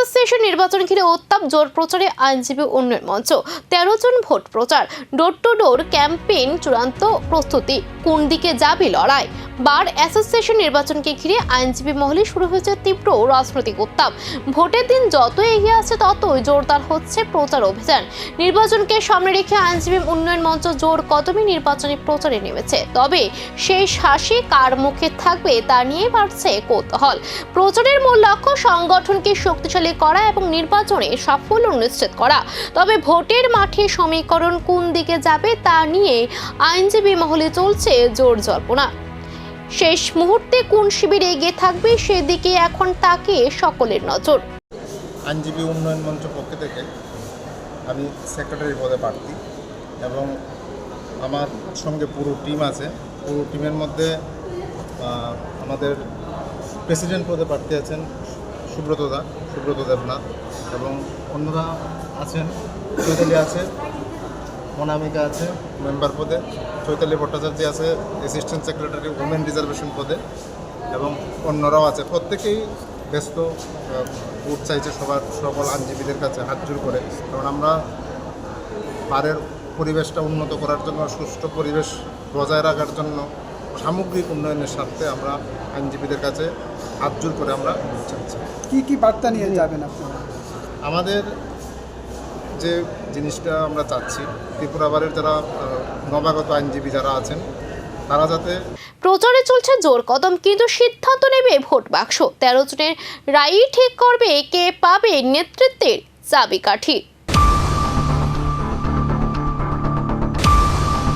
Association নির্বাচন ঘিরে উত্তাপ, জোর প্রচারে আইনজীবী উন্নয়ন মঞ্চ। 13 জন ভোট প্রচার, ডোর টু ডোর ক্যাম্পেইন, চূড়ান্ত প্রস্তুতি, কোন দিকে যাবে লড়াই। বার অ্যাসোসিয়েশন নির্বাচনকে ঘিরে আইনজীবী মহলে শুরু হয়েছে তীব্র রাজনৈতিক উত্তাপ। ভোটের দিন যত এগিয়ে আসছে ততই জোরদার হচ্ছে প্রচার অভিযান। নির্বাচনকে সামনে রেখে আইনজীবী উন্নয়ন মঞ্চ জোর কদমে নির্বাচনী প্রচারে নেমেছে। তবে সেই হাসি কার মুখে থাকবে তা নিয়ে বাড়ছে কৌতূহল। প্রচারের মূল লক্ষ্য সংগঠনকে শক্তিশালী করা এবং নির্বাচনে সাফল্য নিশ্চিত করা। তবে ভোটের মাঠে সমীকরণ কোন দিকে যাবে তা নিয়ে আইনজীবী মহলে চলছে জোর জল্পনা। শেষ মুহূর্তে কোন শিবির এগিয়ে থাকবে সেদিকে এখন তাকিয়ে সকলের নজর। আইনজীবী উন্নয়ন মঞ্চ পক্ষ থেকে আমি সেক্রেটারি পদে প্রার্থী এবং আমার সঙ্গে পুরো টিম আছে। পুরো টিমের মধ্যে আমাদের প্রেসিডেন্ট পদে প্রার্থী আছেন সুব্রত দেবনাথ এবং অন্যরা আছেন। চৈতালি আছে, অনামিকা আছে মেম্বার পদে, চৈতালি ভট্টাচার্য আছে অ্যাসিস্ট্যান্ট সেক্রেটারি উমেন রিজার্ভেশন পদে এবং অন্যরাও আছে। প্রত্যেকেই ব্যস্ত, ভোট চাইছে সকল আইনজীবীদের কাছে হাত জোড় করে। কারণ আমরা পাড়ের পরিবেশটা উন্নত করার জন্য, সুষ্ঠু পরিবেশ বজায় রাখার জন্য, সামগ্রিক উন্নয়নের স্বার্থে আমরা আইনজীবীদের কাছে হাত জোড় করে আমরা ভোট চাইছি। কী বার্তা নিয়ে যাবেন আপনারা? আমাদের যে জিনিসটা আমরা চাচ্ছি, ত্রিপুরা বারের যারা নবাগত আইনজীবী যারা আছেন তারা যাতে প্রচারে চলছে জোর কদম, কিন্তু সিদ্ধান্ত নেবে ভোট বাক্স। 13 জনের রায়ই ঠিক করবে কে পাবে নেতৃত্বের চাবিকাঠি।